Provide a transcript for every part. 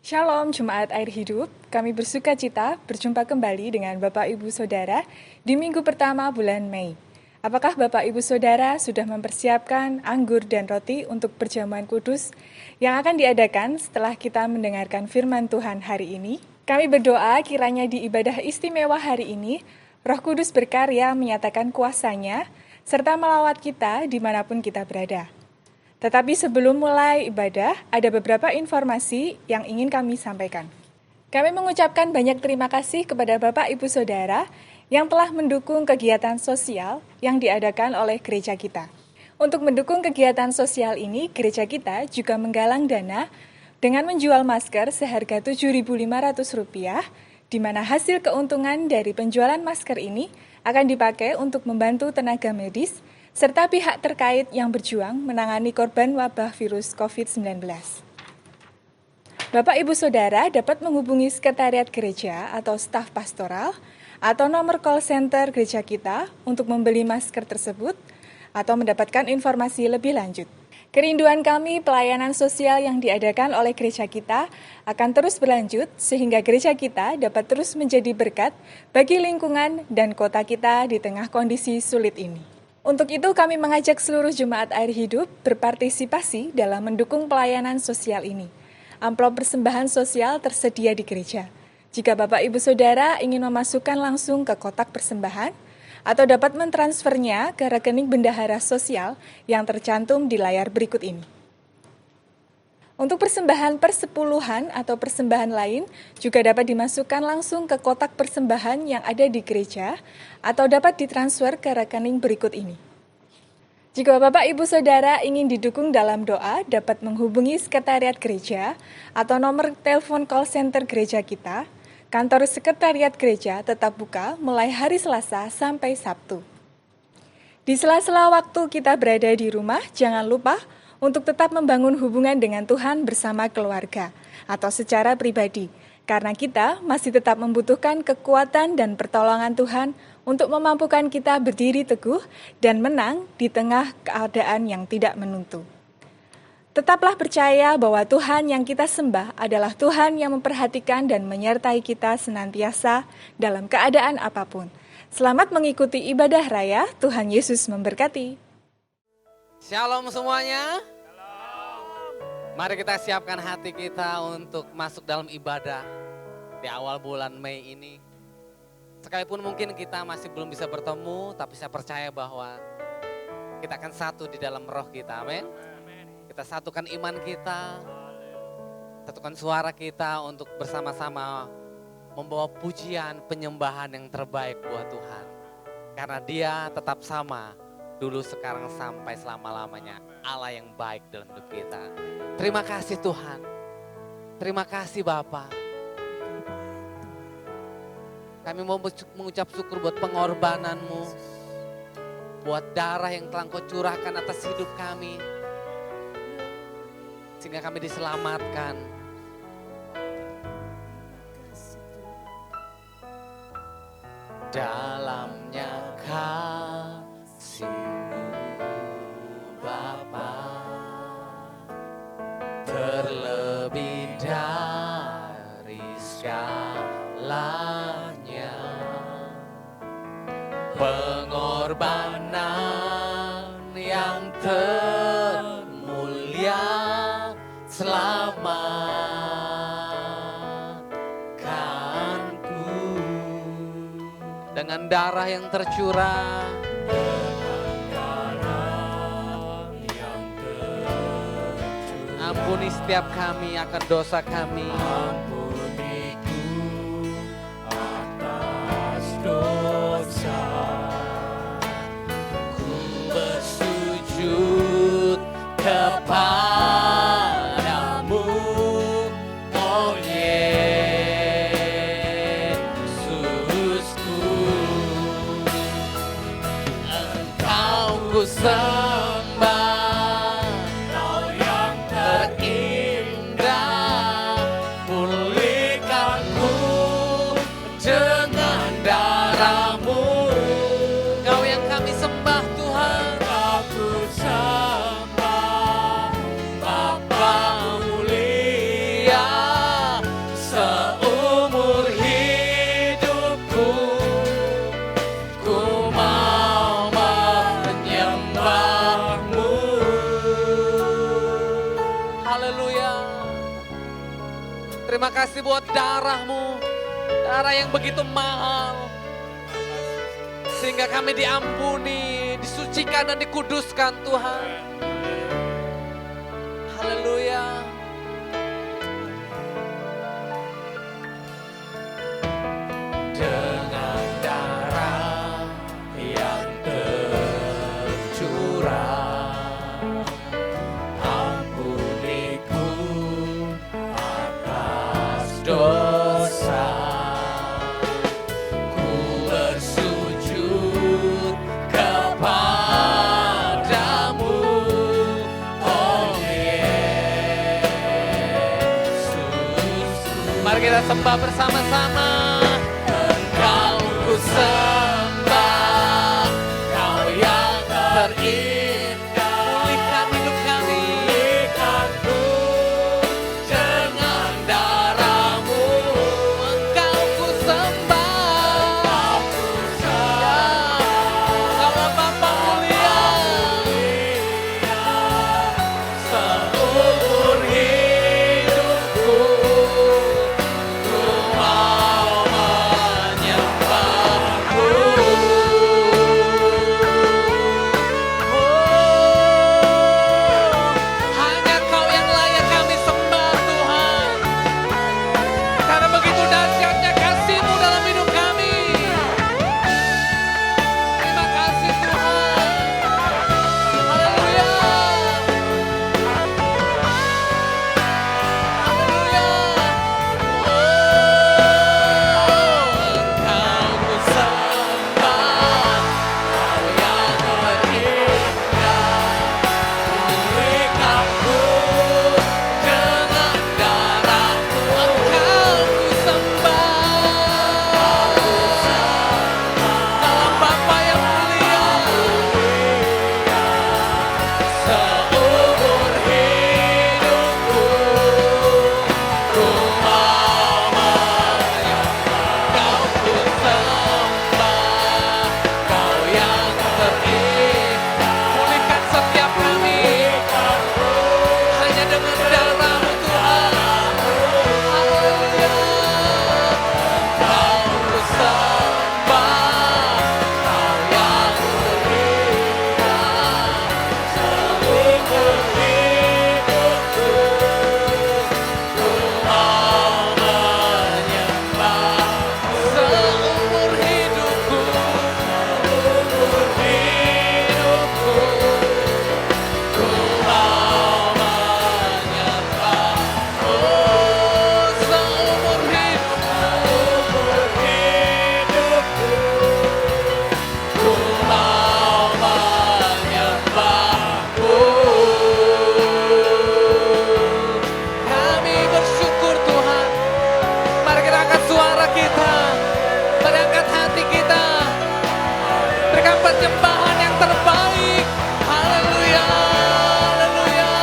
Shalom Jemaat Air Hidup, kami bersuka cita berjumpa kembali dengan Bapak Ibu Saudara di minggu pertama bulan Mei. Apakah Bapak Ibu Saudara sudah mempersiapkan anggur dan roti untuk perjamuan kudus yang akan diadakan setelah kita mendengarkan firman Tuhan hari ini? Kami berdoa kiranya di ibadah istimewa hari ini, Roh Kudus berkarya menyatakan kuasa-Nya serta melawat kita dimanapun kita berada. Tetapi sebelum mulai ibadah, ada beberapa informasi yang ingin kami sampaikan. Kami mengucapkan banyak terima kasih kepada Bapak Ibu Saudara yang telah mendukung kegiatan sosial yang diadakan oleh gereja kita. Untuk mendukung kegiatan sosial ini, gereja kita juga menggalang dana dengan menjual masker seharga Rp7.500, di mana hasil keuntungan dari penjualan masker ini akan dipakai untuk membantu tenaga medis serta pihak terkait yang berjuang menangani korban wabah virus COVID-19. Bapak Ibu Saudara dapat menghubungi sekretariat gereja atau staf pastoral atau nomor call center gereja kita untuk membeli masker tersebut atau mendapatkan informasi lebih lanjut. Kerinduan kami pelayanan sosial yang diadakan oleh gereja kita akan terus berlanjut sehingga gereja kita dapat terus menjadi berkat bagi lingkungan dan kota kita di tengah kondisi sulit ini. Untuk itu kami mengajak seluruh jemaat Air Hidup berpartisipasi dalam mendukung pelayanan sosial ini. Amplop persembahan sosial tersedia di gereja. Jika Bapak Ibu Saudara ingin memasukkan langsung ke kotak persembahan, atau dapat mentransfernya ke rekening bendahara sosial yang tercantum di layar berikut ini. Untuk persembahan persepuluhan atau persembahan lain juga dapat dimasukkan langsung ke kotak persembahan yang ada di gereja atau dapat ditransfer ke rekening berikut ini. Jika Bapak Ibu Saudara ingin didukung dalam doa, dapat menghubungi sekretariat gereja atau nomor telepon call center gereja kita. Kantor sekretariat gereja tetap buka mulai hari Selasa sampai Sabtu. Di sela-sela waktu kita berada di rumah, jangan lupa untuk tetap membangun hubungan dengan Tuhan bersama keluarga atau secara pribadi, karena kita masih tetap membutuhkan kekuatan dan pertolongan Tuhan untuk memampukan kita berdiri teguh dan menang di tengah keadaan yang tidak menentu. Tetaplah percaya bahwa Tuhan yang kita sembah adalah Tuhan yang memperhatikan dan menyertai kita senantiasa dalam keadaan apapun. Selamat mengikuti ibadah raya, Tuhan Yesus memberkati. Shalom semuanya. Mari kita siapkan hati kita untuk masuk dalam ibadah di awal bulan Mei ini. Sekalipun mungkin kita masih belum bisa bertemu, tapi saya percaya bahwa kita akan satu di dalam roh kita, amin. Kita satukan iman kita, satukan suara kita untuk bersama-sama membawa pujian, penyembahan yang terbaik buat Tuhan. Karena Dia tetap sama, dulu, sekarang, sampai selama-lamanya. Allah yang baik dalam hidup kita. Terima kasih Tuhan. Terima kasih Bapa. Kami mau mengucap syukur buat pengorbanan-Mu. Buat darah yang telah Engkau curahkan atas hidup kami. Sehingga kami diselamatkan. Dalamnya kasih-Mu Bapa, terlebih dari segalanya, pengorbanan yang termulia selamatkanku. Dengan darah yang tercurah, ampuni setiap kami akan dosa kami. Ampuniku atas dosa. Ku bersujud kepadamu, oh Yesusku. Engkau ku sembah, Kau yang terindah, mulia Terima kasih buat darah-Mu, darah yang begitu mahal. Sehingga kami diampuni, disucikan dan dikuduskan Tuhan. Haleluya. Dengan darah yang tercurah, ampuniku atas dosa. Ku bersujud kepadamu, oh Yesus. Mari kita sembah bersama-sama. Engkau ku sembah, Kau yang terindah. Pulihkan hidup kami, pulihkanku dengan darah-Mu. Engkau ku sembah, Kau Bapa mulia. Seumur hidupku ku mau menyembah-Mu. Hanya Kau yang layak kami sembah Tuhan. Karena begitu dahsyatnya kasih-Mu dalam hidup kami. Terima kasih Tuhan. Haleluya. Haleluya. Engkau ku sembah, Kau yang terindah. Pulihkanku dengan darah-Mu. Engkau ku sembah, dalam Bapa yang mulia. Seumur hidupku ku mau menyembah. Kau ku sembah, Kau yang terindah. Pulihkan setiap kami hanya dengan darah-Mu Tuhan. Haleluya. Kau ku sembah, Kau yang terindah. Seumur hidupku ku mau menyembah. Seumur hidupku ku mau menyembah. Oh, seumur hidupku ku mau menyembah-Mu. Kami bersyukur Tuhan. Mari kita angkat suara kita, mari angkat hati kita, berikan persembahan yang terbaik. Haleluya, haleluya.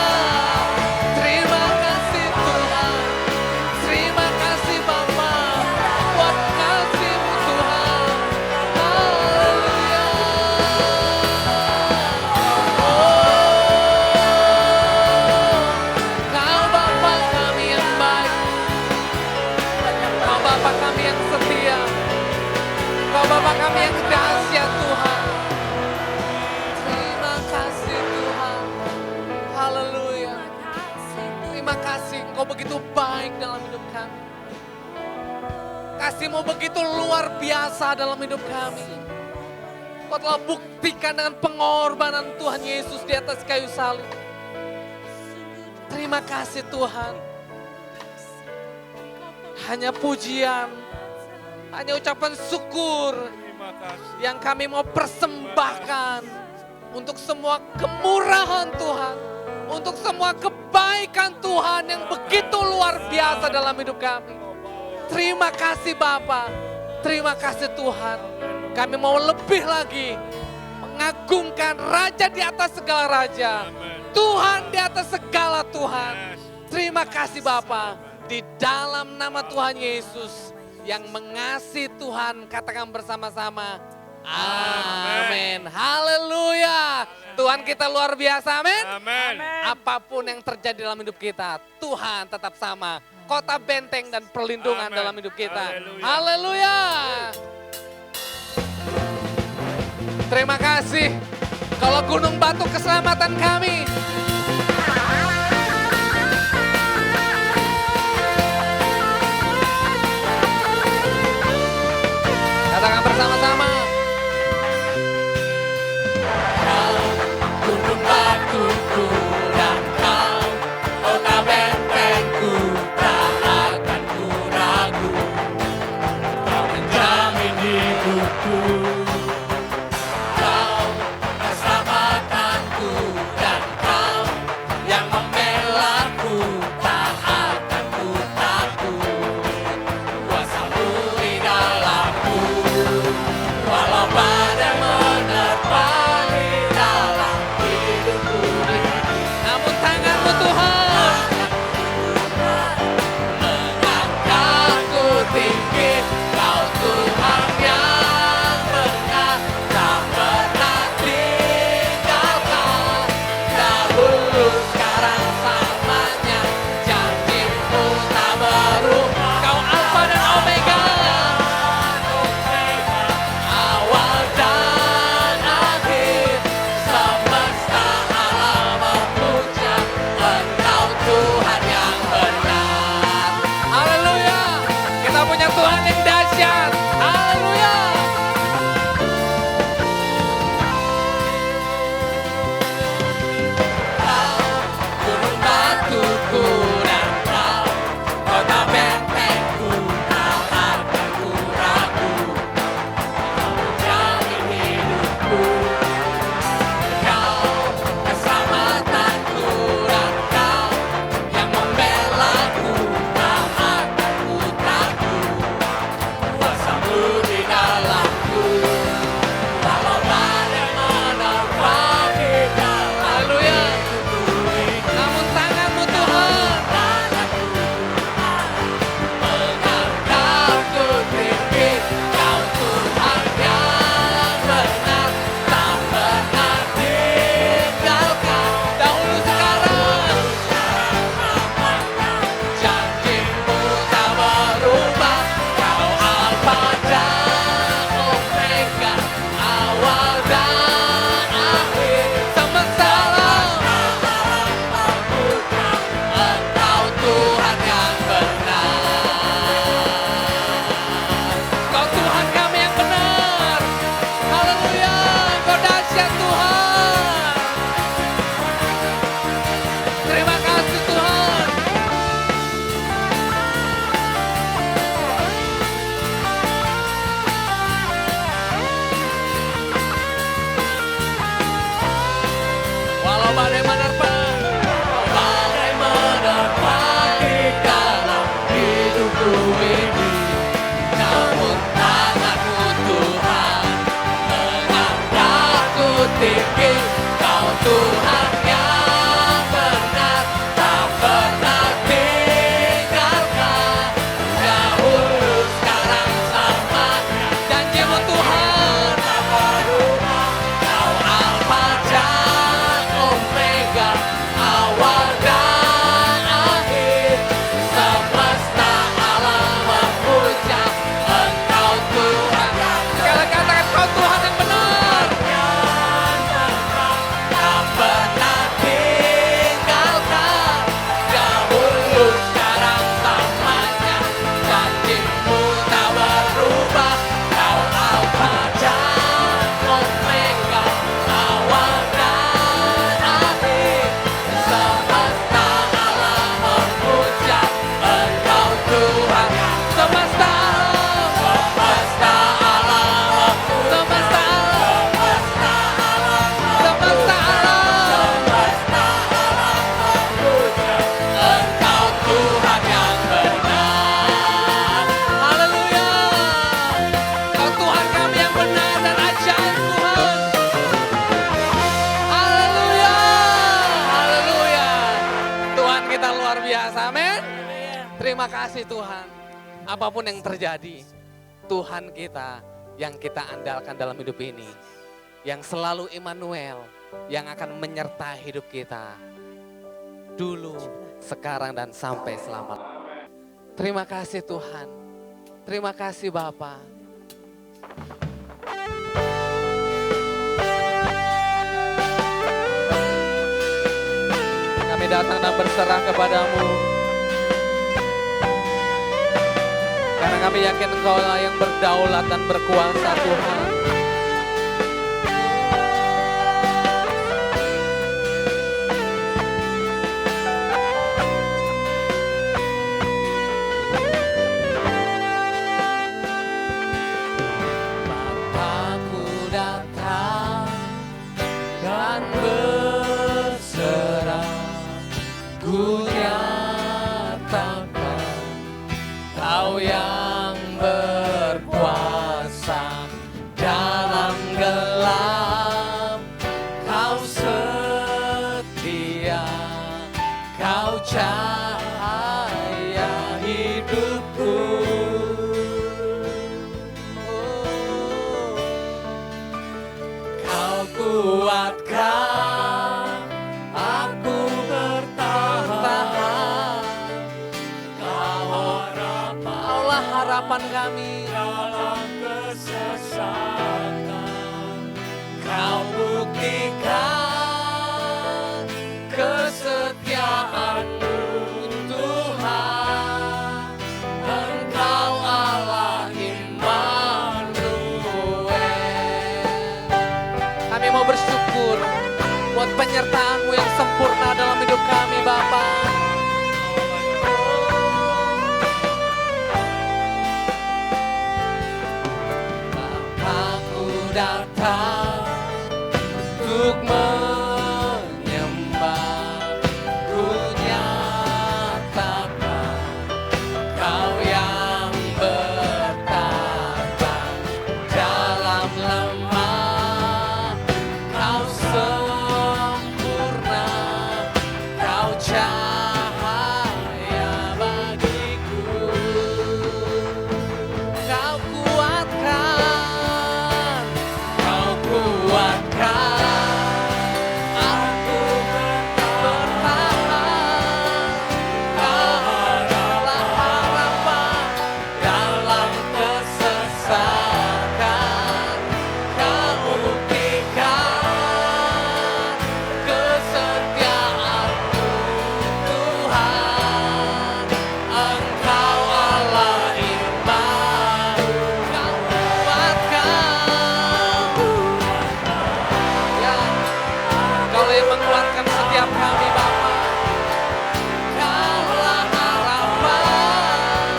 Terima kasih Tuhan, terima kasih Bapa buat kasih-Mu Tuhan. Haleluya. Kau Bapa kami yang baik, Kau Bapa kami yang setia, Kau Bapa kami yang dahsyat Tuhan. Terima kasih Tuhan. Haleluya. Terima kasih Engkau begitu baik dalam hidup kami. Kasih-Mu begitu luar biasa dalam hidup kami. Kau telah buktikan dengan pengorbanan Tuhan Yesus di atas kayu salib. Terima kasih Tuhan. Hanya pujian, hanya ucapan syukur yang kami mau persembahkan untuk semua kemurahan Tuhan, untuk semua kebaikan Tuhan yang begitu luar biasa dalam hidup kami. Terima kasih Bapa, terima kasih Tuhan. Kami mau lebih lagi mengagungkan Raja di atas segala Raja, Tuhan di atas segala Tuhan. Terima kasih Bapa, di dalam nama Tuhan Yesus yang mengasihi Tuhan, katakan bersama-sama, amin. Haleluya. Tuhan kita luar biasa, amin. Amin. Apapun yang terjadi dalam hidup kita, Tuhan tetap sama. Kota benteng dan perlindungan Amin. dalam hidup kita. Haleluya. Haleluya. Terima kasih. Kalau Gunung Batu keselamatan kami. Katakan bersama-sama. Gunung batuku dan kau, kota bentengku, tak akan ku ragu. Kau menjamin hidupku, kau keselamatanku, dan kau yang membelaku, tak akan ku takut. Kuasamu di dalamku, walau badai menerpa di dalam hidupku. Namun tanganmu Tuhan. Mengangkatku tinggi, kau Tuhan yang benar, tak pernah tinggalkan. Dahulu, sekarang, selamanya, janjimu tak berubah. Kau Alfa dan Omega. Awal dan akhir, semesta alam memuja Engkau Tuhan yang benar. Haleluya. Kita punya Tuhan yang dahsyat. Haleluya. Gunung batuku dan kau, kota bentengku, tak akan ku ragu. Kau menjamin hidupku, kau keselamatanku, dan kau yang membelaku, tak akan ku takut. Kuasamu di dalamku, walau badai menerpa di dalam. Haleluya. Namun tanganmu Tuhan. Mengangkatku tinggi, kau Tuhan yang benar, tak pernah tinggalkan. Dahulu sekarang. Janjimu tak berubah, kau Alfa dan Omega, awal dan akhir. Semesta alam. Engkau Tuhan yang benar. Kau Tuhan kami yang benar. Haleluya. Kau dahsyat Tuhan. Terima kasih Tuhan. Walau badai menerpa. Badai menerpa di dalam hidupku ini, namun tanganmu Tuhan mengangkatku tinggi. Kau Tuhan yang benar, tak pernah tinggalkan. Dahulu, sekarang, selamanya, Janjimu Tuhan. tak berubah. Kau Alfa dan Omega, awal dan akhir. Semesta alam memuja Engkau Tuhan yang Sekali katakan kau Tuhan yang benar. tak pernah tinggalkan. Dahulu, sekarang, selamanya, janjimu tak berubah. Kau Alfa dan Omega, awal dan akhir. Semesta alam memuja Engkau Tuhan yang Semesta alam. semesta alam memuja. Semesta alam. Semesta alam Semesta alam. Semesta alam memuja Engkau Tuhan yang benar. Haleluya. Kau Tuhan kami yang benar dan ajaib Tuhan. Haleluya. Haleluya. Tuhan kita luar biasa. Amin. Terima kasih Tuhan. Apapun yang terjadi, Tuhan kita yang kita andalkan dalam hidup ini. Yang selalu Immanuel, yang akan menyertai hidup kita dulu, sekarang, dan sampai selama-lamanya. Terima kasih Tuhan. Terima kasih Bapa. Kami datang dan berserah kepadamu. Karena kami yakin Engkau lah yang berdaulat dan berkuasa Tuhan. Bapakku datang dan berserah, ku nyatakan Kau yang berkuasa dalam gelap, Kau setia, Kau cahaya hidupku. Kau kuatkan aku bertahan, Kaulah harapan kami. dalam kesesatan. Kau buktikan kesetiaan-Mu Tuhan. Engkau Allah Immanuel. Kami mau bersyukur buat penyertaan-Mu yang sempurna dalam hidup kami Bapa. Aku datang untuk menyembah, ku nyatakan Kau yang bertata dalam lemah, Kau sempurna, Kau cahaya bagiku. Kau kuatkan, Kau kuatkan aku bertahan, kaulah harapan dalam kesesakan. Kau buktikan kesetiaan-Mu Tuhan. Engkau Allah Immanuel. Kau kuatkan, ya Kaulah yang menguatkan setiap kami Bapa. Kaulah harapan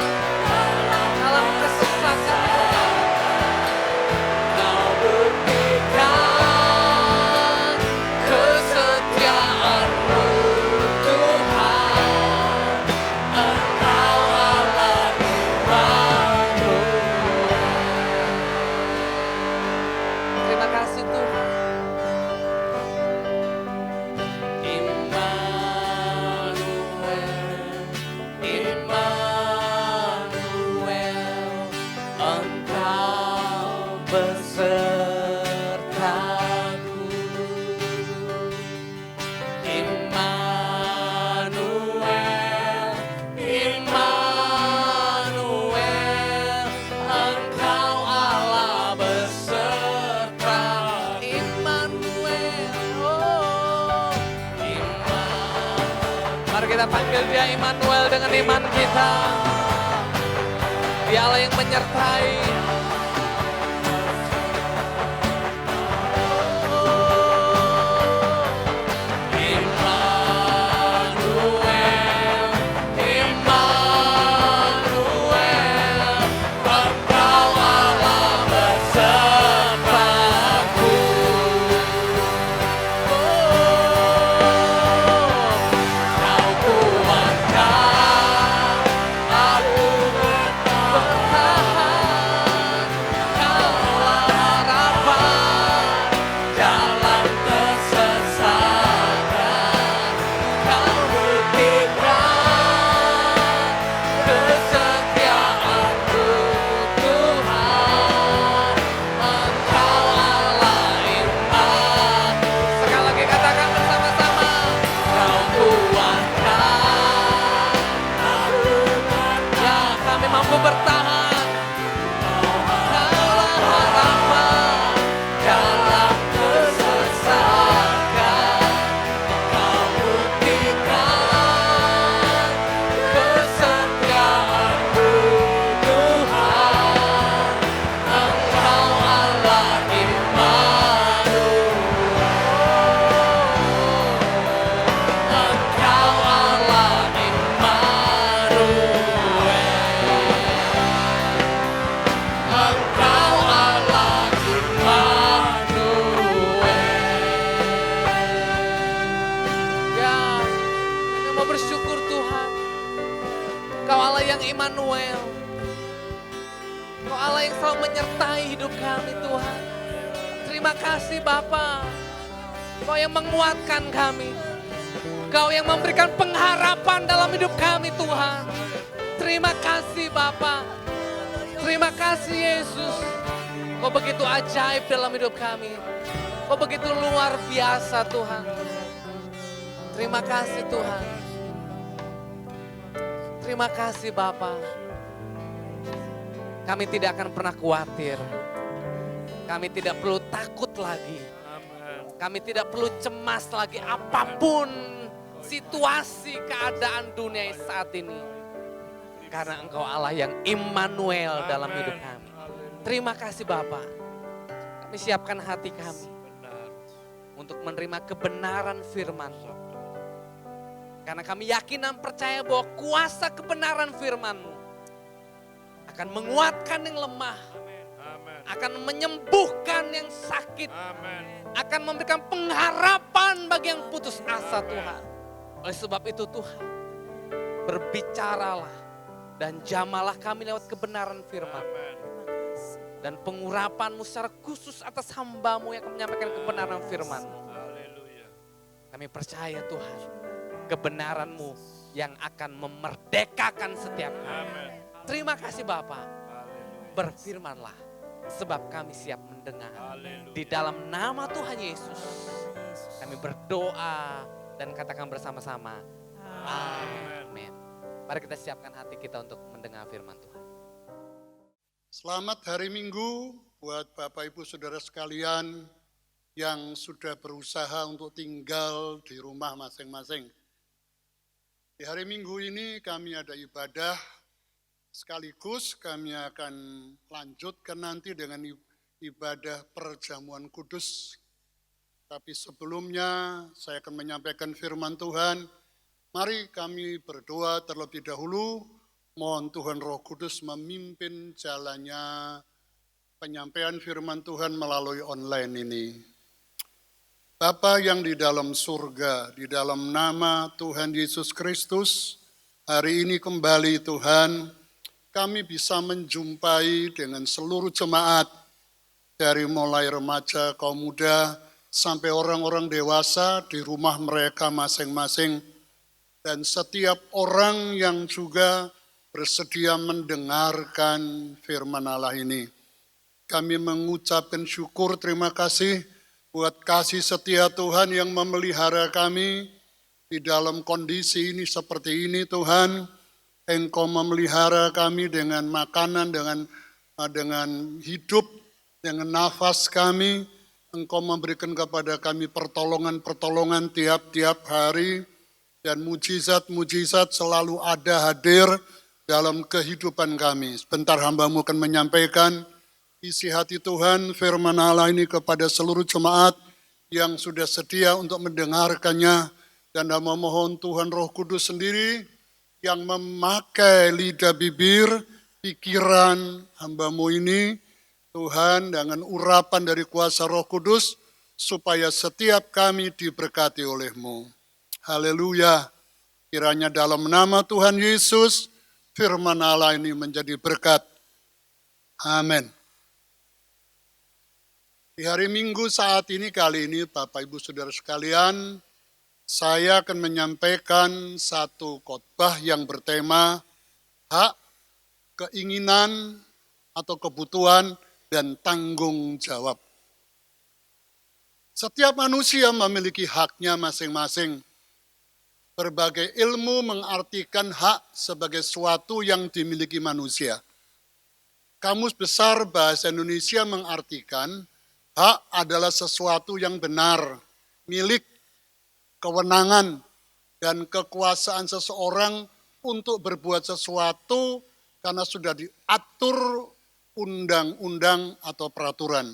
dalam kesesakan. Kau buktikan kesetiaan-Mu Tuhan. Engkau Allah Immanuel. Terima kasih Tuhan. Immanuel, Engkau besertaku. Immanuel, Immanuel, Engkau Allah beserta. Immanuel, Immanuel. mari kita panggil Dia Immanuel dengan iman kita. Dia Allah yang menyertai. Immanuel, Immanuel, Engkau Allah besertaku. Kau kuatkan aku bertahan, kami mampu bertahan. Kaulah harapan dalam kesesakan. Kau buktikan kesetiaan-Mu Tuhan. Engkau Allah Immanuel. Engkau Allah Immanuel. Engkau Allah Immanuel. Ya, kami mau bersyukur Tuhan. Engkau Allah yang Immanuel. Engkau Allah yang selalu menyertai hidup kami Tuhan. Terima kasih Bapa. Engkau yang menguatkan kami. Engkau yang memberikan pengharapan dalam hidup kami Tuhan. Terima kasih Bapa. Terima kasih Yesus. Kau begitu ajaib dalam hidup kami. Kau begitu luar biasa Tuhan. Terima kasih Tuhan. Terima kasih Bapa. Kami tidak akan pernah khawatir. Kami tidak perlu takut lagi. Kami tidak perlu cemas lagi apapun situasi keadaan dunia saat ini. Karena Engkau Allah yang Immanuel dalam hidup kami. Terima kasih Bapa. Kami siapkan hati kami untuk menerima kebenaran firman-Mu. Karena kami yakin dan percaya bahwa kuasa kebenaran firman-Mu akan menguatkan yang lemah, akan menyembuhkan yang sakit, akan memberikan pengharapan bagi yang putus asa Tuhan. Oleh sebab itu Tuhan, berbicaralah dan jamalah kami lewat kebenaran firman. Dan pengurapan-Mu secara khusus atas hamba-Mu yang akan menyampaikan kebenaran firman-Mu. Kami percaya Tuhan, kebenaran-Mu yang akan memerdekakan setiap kami. Terima kasih Bapa. Berfirmanlah, sebab kami siap mendengar. Di dalam nama Tuhan Yesus, kami berdoa dan katakan bersama-sama, amin. Mari kita siapkan hati kita untuk mendengar firman Tuhan. Selamat hari Minggu buat Bapak Ibu Saudara sekalian yang sudah berusaha untuk tinggal di rumah masing-masing. Di hari Minggu ini kami ada ibadah, sekaligus kami akan lanjutkan nanti dengan ibadah perjamuan kudus. Tapi sebelumnya saya akan menyampaikan firman Tuhan. Mari kami berdoa terlebih dahulu. Mohon Tuhan Roh Kudus memimpin jalannya penyampaian firman Tuhan melalui online ini. Bapa yang di dalam surga, di dalam nama Tuhan Yesus Kristus, hari ini kembali Tuhan, kami bisa menjumpai dengan seluruh jemaat, dari mulai remaja, kaum muda, sampai orang-orang dewasa di rumah mereka masing-masing, dan setiap orang yang juga bersedia mendengarkan firman Allah ini. Kami mengucapkan syukur, terima kasih buat kasih setia Tuhan yang memelihara kami di dalam kondisi ini seperti ini Tuhan. Engkau memelihara kami dengan makanan, dengan hidup, dengan nafas kami. Engkau memberikan kepada kami pertolongan-pertolongan tiap-tiap hari. Dan mujizat-mujizat selalu ada hadir dalam kehidupan kami. Sebentar hamba-Mu akan menyampaikan isi hati Tuhan, firman Allah ini kepada seluruh jemaat yang sudah sedia untuk mendengarkannya. Dan hamba mohon Tuhan Roh Kudus sendiri yang memakai lidah bibir, pikiran hamba-Mu ini, Tuhan dengan urapan dari kuasa Roh Kudus, supaya setiap kami diberkati oleh-Mu. Haleluya. Kiranya dalam nama Tuhan Yesus, firman Allah ini menjadi berkat. Amin. Di hari Minggu saat ini, kali ini Bapak Ibu Saudara sekalian, saya akan menyampaikan satu khotbah yang bertema hak, keinginan, atau kebutuhan, dan tanggung jawab. Setiap manusia memiliki haknya masing-masing. Berbagai ilmu mengartikan hak sebagai sesuatu yang dimiliki manusia. Kamus Besar Bahasa Indonesia mengartikan hak adalah sesuatu yang benar, milik, kewenangan, dan kekuasaan seseorang untuk berbuat sesuatu karena sudah diatur undang-undang atau peraturan.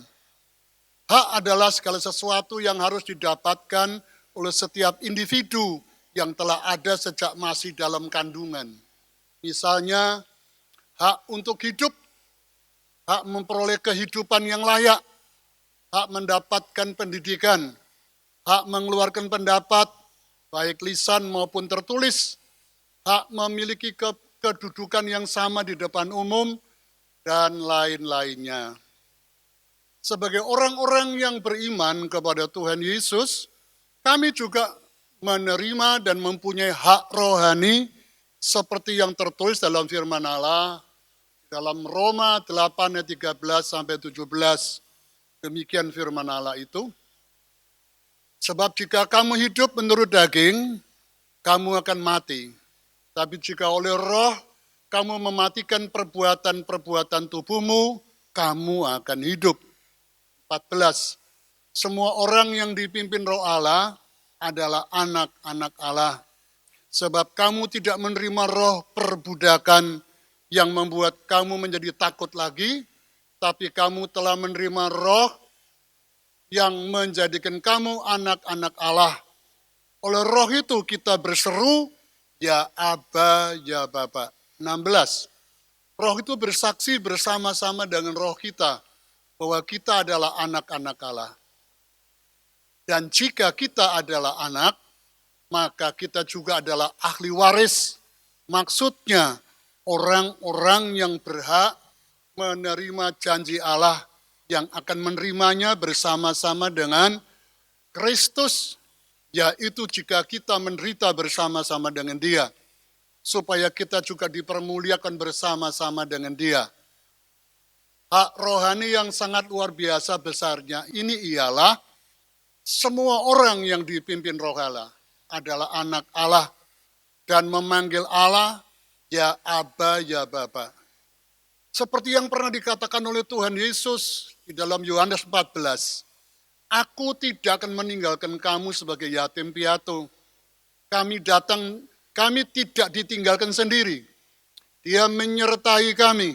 Hak adalah segala sesuatu yang harus didapatkan oleh setiap individu yang telah ada sejak masih dalam kandungan. Misalnya, hak untuk hidup, hak memperoleh kehidupan yang layak, hak mendapatkan pendidikan, hak mengeluarkan pendapat, baik lisan maupun tertulis, hak memiliki kedudukan yang sama di depan umum, dan lain-lainnya. Sebagai orang-orang yang beriman kepada Tuhan Yesus, kami juga menerima dan mempunyai hak rohani seperti yang tertulis dalam firman Allah dalam Roma 8 ayat 13 sampai 17. Demikian firman Allah itu. Sebab jika kamu hidup menurut daging, kamu akan mati. Tapi jika oleh roh kamu mematikan perbuatan-perbuatan tubuhmu, kamu akan hidup. 14. Semua orang yang dipimpin roh Allah adalah anak-anak Allah. Sebab kamu tidak menerima roh perbudakan yang membuat kamu menjadi takut lagi, tapi kamu telah menerima roh yang menjadikan kamu anak-anak Allah. Oleh roh itu kita berseru, ya Aba, ya Bapa. 16. Roh itu bersaksi bersama-sama dengan roh kita, bahwa kita adalah anak-anak Allah. Dan jika kita adalah anak, maka kita juga adalah ahli waris. Maksudnya, orang-orang yang berhak menerima janji Allah yang akan menerimanya bersama-sama dengan Kristus, yaitu jika kita menderita bersama-sama dengan Dia, supaya kita juga dipermuliakan bersama-sama dengan Dia. Hak rohani yang sangat luar biasa besarnya ini ialah semua orang yang dipimpin roh Allah adalah anak Allah dan memanggil Allah ya Aba, ya Bapa. Seperti yang pernah dikatakan oleh Tuhan Yesus di dalam Yohanes 14. Aku tidak akan meninggalkan kamu sebagai yatim piatu. Kami tidak ditinggalkan sendiri. Dia menyertai kami.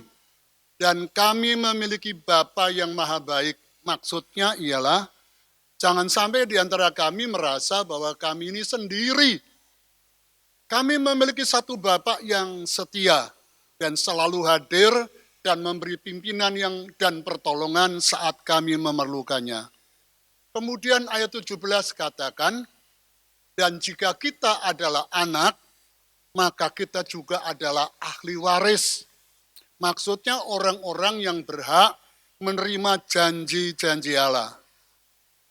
Dan kami memiliki Bapa yang maha baik. Maksudnya ialah jangan sampai di antara kami merasa bahwa kami ini sendiri. Kami memiliki satu Bapa yang setia dan selalu hadir dan memberi pimpinan dan pertolongan saat kami memerlukannya. Kemudian ayat 17 katakan, dan jika kita adalah anak, maka kita juga adalah ahli waris. Maksudnya orang-orang yang berhak menerima janji-janji Allah.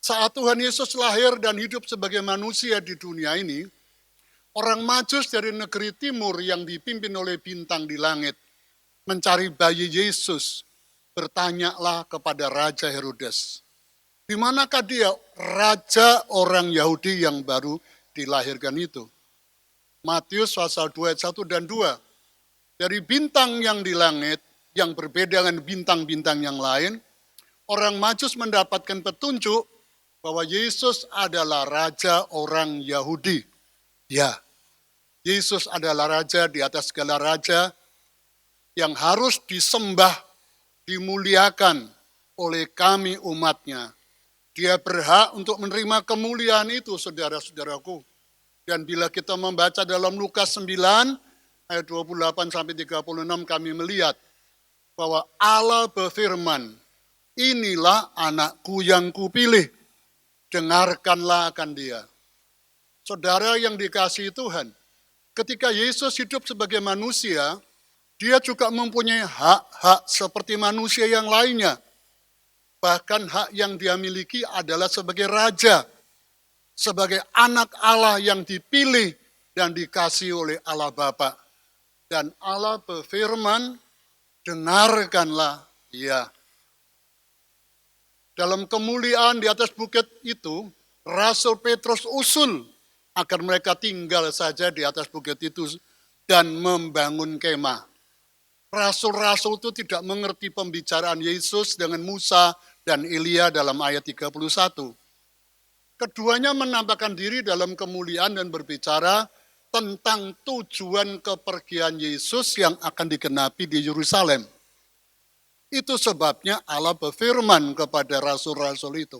Saat Tuhan Yesus lahir dan hidup sebagai manusia di dunia ini, orang Majus dari negeri timur yang dipimpin oleh bintang di langit mencari bayi Yesus, bertanyalah kepada Raja Herodes, di manakah dia, raja orang Yahudi yang baru dilahirkan itu? Matius pasal 2 ayat 1 dan 2. Dari bintang yang di langit, yang berbeda dengan bintang-bintang yang lain, orang Majus mendapatkan petunjuk bahwa Yesus adalah raja orang Yahudi. Ya, Yesus adalah raja di atas segala raja yang harus disembah, dimuliakan oleh kami umatnya. Dia berhak untuk menerima kemuliaan itu, saudara-saudaraku. Dan bila kita membaca dalam Lukas 9, ayat 28 sampai 36 kami melihat bahwa Allah berfirman, inilah anakku yang kupilih, dengarkanlah akan dia. Saudara yang dikasihi Tuhan, ketika Yesus hidup sebagai manusia, dia juga mempunyai hak-hak seperti manusia yang lainnya. Bahkan hak yang dia miliki adalah sebagai raja, sebagai anak Allah yang dipilih dan dikasihi oleh Allah Bapa. Dan Allah berfirman, dengarkanlah dia. Dalam kemuliaan di atas bukit itu, Rasul Petrus usul agar mereka tinggal saja di atas bukit itu dan membangun kemah. Rasul-rasul itu tidak mengerti pembicaraan Yesus dengan Musa dan Elia dalam ayat 31. Keduanya menampakkan diri dalam kemuliaan dan berbicara tentang tujuan kepergian Yesus yang akan digenapi di Yerusalem. Itu sebabnya Allah berfirman kepada rasul-rasul itu,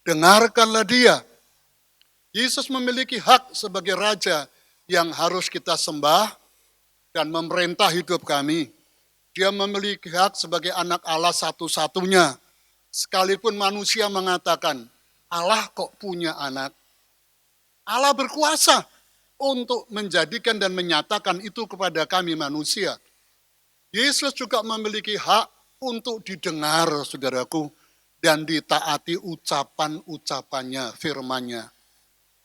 dengarkanlah dia. Yesus memiliki hak sebagai raja yang harus kita sembah dan memerintah hidup kami. Dia memiliki hak sebagai anak Allah satu-satunya. Sekalipun manusia mengatakan, Allah kok punya anak? Allah berkuasa untuk menjadikan dan menyatakan itu kepada kami manusia. Yesus juga memiliki hak untuk didengar, saudaraku, dan ditaati ucapan-ucapannya, firman-Nya.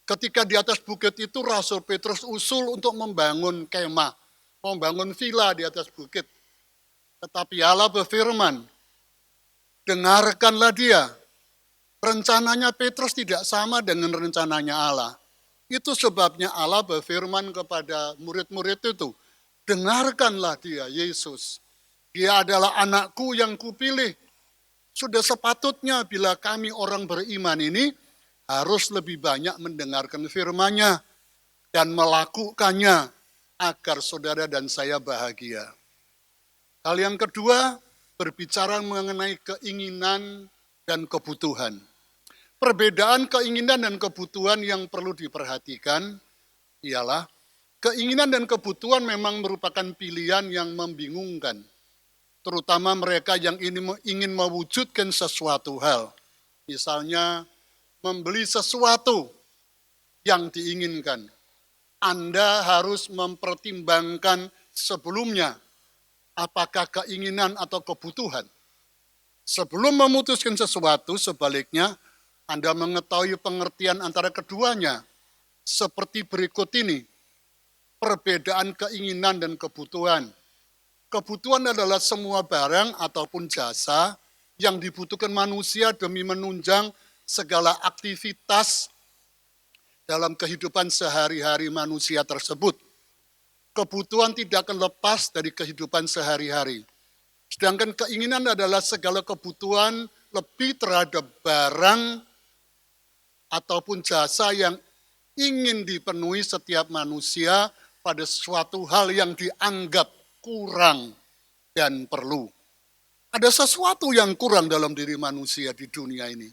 Ketika di atas bukit itu Rasul Petrus usul untuk membangun kemah, membangun villa di atas bukit. Tetapi Allah berfirman, dengarkanlah dia. Rencananya Petrus tidak sama dengan rencananya Allah. Itu sebabnya Allah berfirman kepada murid-murid itu, dengarkanlah dia, Yesus. Dia adalah anakku yang kupilih. Sudah sepatutnya bila kami orang beriman ini harus lebih banyak mendengarkan firman-Nya dan melakukannya agar saudara dan saya bahagia. Hal yang kedua, berbicara mengenai keinginan dan kebutuhan. Perbedaan keinginan dan kebutuhan yang perlu diperhatikan ialah keinginan dan kebutuhan memang merupakan pilihan yang membingungkan, terutama mereka yang ingin mewujudkan sesuatu hal. Misalnya, membeli sesuatu yang diinginkan. Anda harus mempertimbangkan sebelumnya apakah keinginan atau kebutuhan. Sebelum memutuskan sesuatu, sebaliknya, Anda mengetahui pengertian antara keduanya. Seperti berikut ini, perbedaan keinginan dan kebutuhan. Kebutuhan adalah semua barang ataupun jasa yang dibutuhkan manusia demi menunjang segala aktivitas dalam kehidupan sehari-hari manusia tersebut. Kebutuhan tidak akan lepas dari kehidupan sehari-hari. Sedangkan keinginan adalah segala kebutuhan lebih terhadap barang ataupun jasa yang ingin dipenuhi setiap manusia pada suatu hal yang dianggap kurang dan perlu. Ada sesuatu yang kurang dalam diri manusia di dunia ini.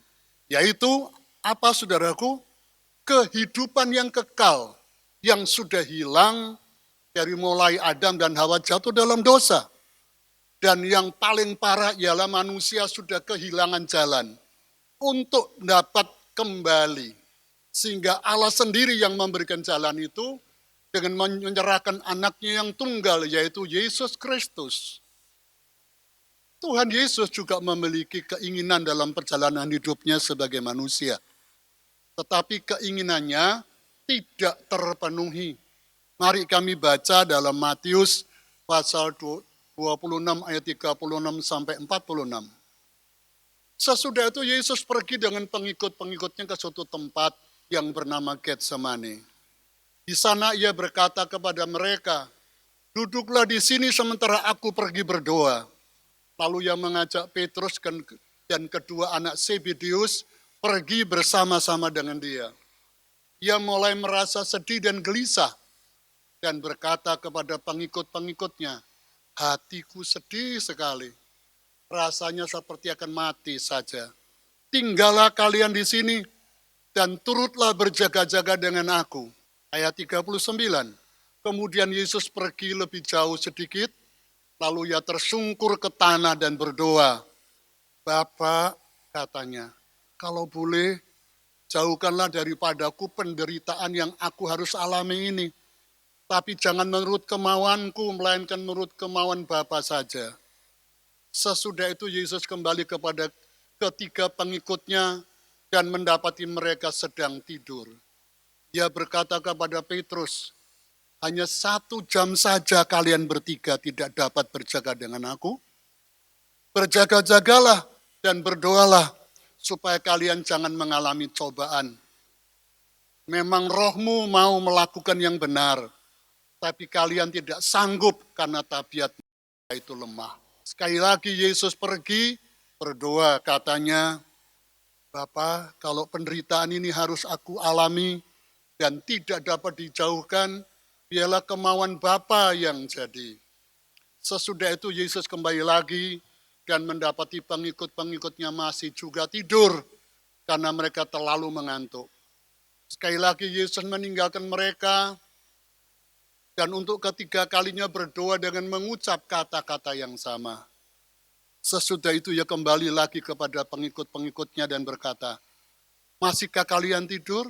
Yaitu apa saudaraku? Kehidupan yang kekal yang sudah hilang dari mulai Adam dan Hawa jatuh dalam dosa. Dan yang paling parah ialah manusia sudah kehilangan jalan untuk dapat kembali. Sehingga Allah sendiri yang memberikan jalan itu dengan menyerahkan anaknya yang tunggal yaitu Yesus Kristus. Tuhan Yesus juga memiliki keinginan dalam perjalanan hidupnya sebagai manusia. Tetapi keinginannya tidak terpenuhi. Mari kami baca dalam Matius pasal 26 ayat 36 sampai 46. Sesudah itu Yesus pergi dengan pengikut-pengikutnya ke suatu tempat yang bernama Getsemani. Di sana ia berkata kepada mereka, duduklah di sini sementara aku pergi berdoa. Lalu ia mengajak Petrus dan kedua anak Zebedeus pergi bersama-sama dengan dia. Ia mulai merasa sedih dan gelisah dan berkata kepada pengikut-pengikutnya, hatiku sedih sekali, rasanya seperti akan mati saja. Tinggallah kalian di sini dan turutlah berjaga-jaga dengan aku. Ayat 39, kemudian Yesus pergi lebih jauh sedikit, lalu ia tersungkur ke tanah dan berdoa. Bapa, katanya, kalau boleh, jauhkanlah daripadaku penderitaan yang aku harus alami ini. Tapi jangan menurut kemauanku, melainkan menurut kemauan Bapa saja. Sesudah itu Yesus kembali kepada ketiga pengikutnya dan mendapati mereka sedang tidur. Ia berkata kepada Petrus, hanya 1 jam saja kalian bertiga tidak dapat berjaga dengan aku. Berjaga-jagalah dan berdoalah supaya kalian jangan mengalami cobaan. Memang rohmu mau melakukan yang benar, tapi kalian tidak sanggup karena tabiat itu lemah. Sekali lagi Yesus pergi, berdoa katanya, Bapa, kalau penderitaan ini harus aku alami dan tidak dapat dijauhkan, biarlah kemauan Bapa yang jadi. Sesudah itu Yesus kembali lagi dan mendapati pengikut-pengikutnya masih juga tidur karena mereka terlalu mengantuk. Sekali lagi Yesus meninggalkan mereka dan untuk ketiga kalinya berdoa dengan mengucap kata-kata yang sama. Sesudah itu ia kembali lagi kepada pengikut-pengikutnya dan berkata, masihkah kalian tidur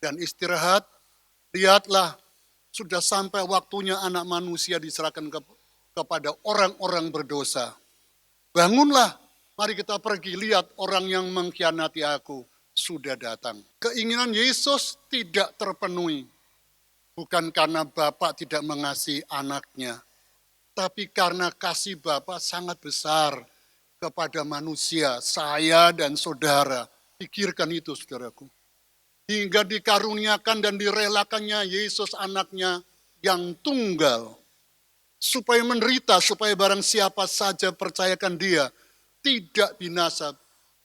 dan istirahat? Lihatlah, sudah sampai waktunya anak manusia diserahkan kepada orang-orang berdosa. Bangunlah, mari kita pergi, lihat orang yang mengkhianati aku sudah datang. Keinginan Yesus tidak terpenuhi, bukan karena Bapa tidak mengasihi anaknya, tapi karena kasih Bapa sangat besar kepada manusia, saya dan saudara. Pikirkan itu, saudaraku. Hingga dikaruniakan dan direlakannya Yesus anaknya yang tunggal, supaya menderita, supaya barang siapa saja percayakan dia, tidak binasa,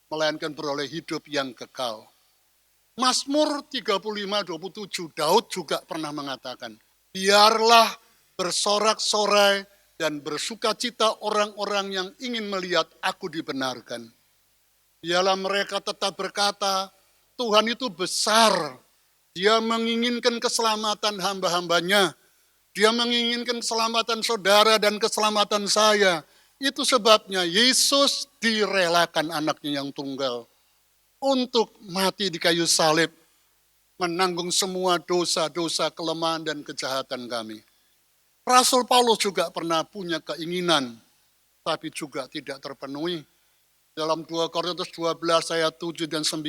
melainkan beroleh hidup yang kekal. Mazmur 35:27, Daud juga pernah mengatakan, biarlah bersorak-sorai dan bersukacita orang-orang yang ingin melihat aku dibenarkan. Biarlah mereka tetap berkata, Tuhan itu besar, Dia menginginkan keselamatan hamba-hambanya, Dia menginginkan keselamatan saudara dan keselamatan saya. Itu sebabnya Yesus direlakan anaknya yang tunggal untuk mati di kayu salib, menanggung semua dosa-dosa, kelemahan dan kejahatan kami. Rasul Paulus juga pernah punya keinginan, tapi juga tidak terpenuhi. Dalam 2 Korintus 12 ayat 7 dan 9,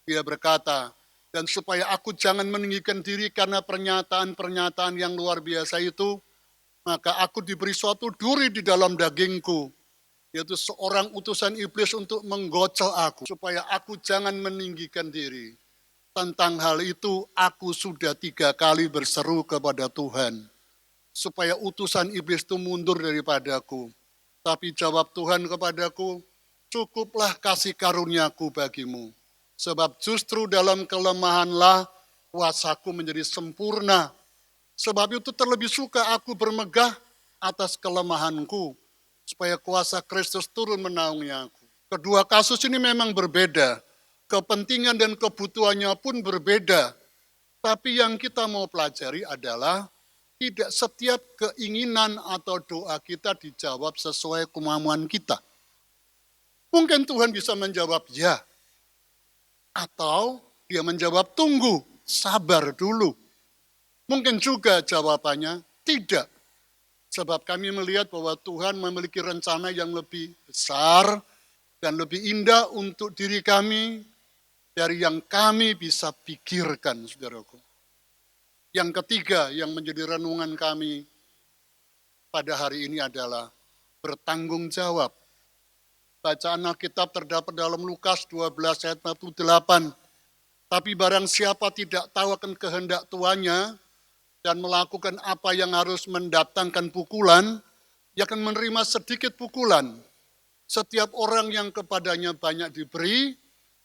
dia berkata, dan supaya aku jangan meninggikan diri karena pernyataan-pernyataan yang luar biasa itu, maka aku diberi suatu duri di dalam dagingku, yaitu seorang utusan iblis untuk menggocol aku, supaya aku jangan meninggikan diri. Tentang hal itu, aku sudah 3 kali berseru kepada Tuhan, supaya utusan iblis itu mundur daripadaku. Tapi jawab Tuhan kepadaku, cukuplah kasih karuniaku bagimu. Sebab justru dalam kelemahanlah kuasaku menjadi sempurna. Sebab itu terlebih suka aku bermegah atas kelemahanku, supaya kuasa Kristus turun menaungi aku. Kedua kasus ini memang berbeda, kepentingan dan kebutuhannya pun berbeda. Tapi yang kita mau pelajari adalah tidak setiap keinginan atau doa kita dijawab sesuai kemampuan kita. Mungkin Tuhan bisa menjawab ya, atau dia menjawab tunggu, sabar dulu. Mungkin juga jawabannya tidak. Sebab kami melihat bahwa Tuhan memiliki rencana yang lebih besar dan lebih indah untuk diri kami dari yang kami bisa pikirkan, saudaraku. Yang ketiga yang menjadi renungan kami pada hari ini adalah bertanggung jawab. Bacaan Alkitab terdapat dalam Lukas 12 ayat 48. Tapi barang siapa tidak tahu akan kehendak tuannya dan melakukan apa yang harus mendatangkan pukulan, ia akan menerima sedikit pukulan. Setiap orang yang kepadanya banyak diberi,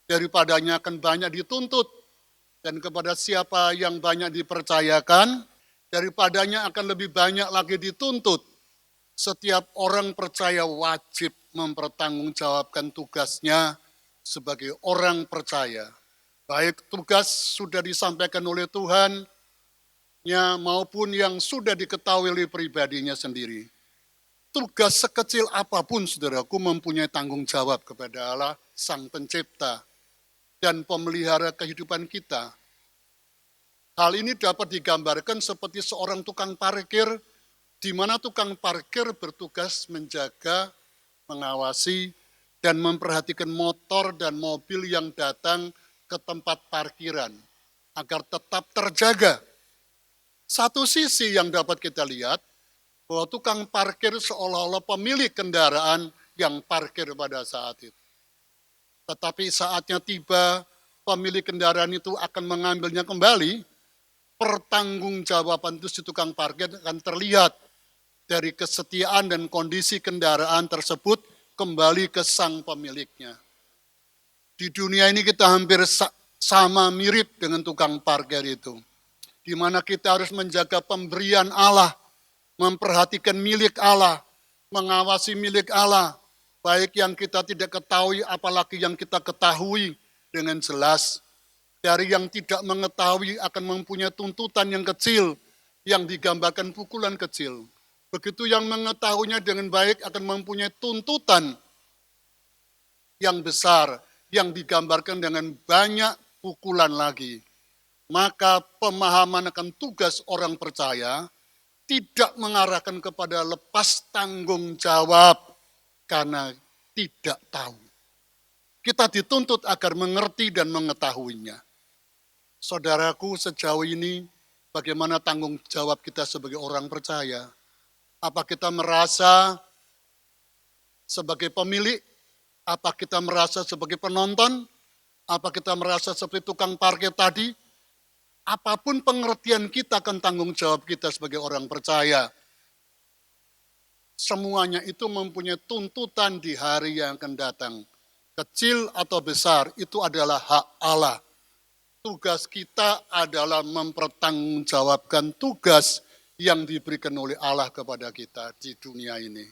daripadanya akan banyak dituntut. Dan kepada siapa yang banyak dipercayakan, daripadanya akan lebih banyak lagi dituntut. Setiap orang percaya wajib mempertanggungjawabkan tugasnya sebagai orang percaya. Baik tugas sudah disampaikan oleh Tuhan, maupun yang sudah diketahui oleh pribadinya sendiri. Tugas sekecil apapun, saudaraku, mempunyai tanggung jawab kepada Allah, Sang Pencipta, dan pemelihara kehidupan kita. Hal ini dapat digambarkan seperti seorang tukang parkir, di mana tukang parkir bertugas menjaga, mengawasi, dan memperhatikan motor dan mobil yang datang ke tempat parkiran, agar tetap terjaga. Satu sisi yang dapat kita lihat, bahwa tukang parkir seolah-olah pemilik kendaraan yang parkir pada saat itu. Tetapi saatnya tiba, pemilik kendaraan itu akan mengambilnya kembali, pertanggungjawaban itu si tukang parkir akan terlihat dari kesetiaan dan kondisi kendaraan tersebut kembali ke sang pemiliknya. Di dunia ini kita hampir sama mirip dengan tukang parkir itu, di mana kita harus menjaga pemberian Allah, memperhatikan milik Allah, mengawasi milik Allah, baik yang kita tidak ketahui apalagi yang kita ketahui dengan jelas. Dari yang tidak mengetahui akan mempunyai tuntutan yang kecil, yang digambarkan pukulan kecil. Begitu yang mengetahuinya dengan baik akan mempunyai tuntutan yang besar, yang digambarkan dengan banyak pukulan lagi. Maka pemahaman akan tugas orang percaya tidak mengarahkan kepada lepas tanggung jawab karena tidak tahu. Kita dituntut agar mengerti dan mengetahuinya. Saudaraku, sejauh ini bagaimana tanggung jawab kita sebagai orang percaya? Apa kita merasa sebagai pemilik? Apa kita merasa sebagai penonton? Apa kita merasa seperti tukang parkir tadi? Apapun pengertian kita akan tanggung jawab kita sebagai orang percaya, semuanya itu mempunyai tuntutan di hari yang akan datang. Kecil atau besar, itu adalah hak Allah. Tugas kita adalah mempertanggungjawabkan tugas yang diberikan oleh Allah kepada kita di dunia ini.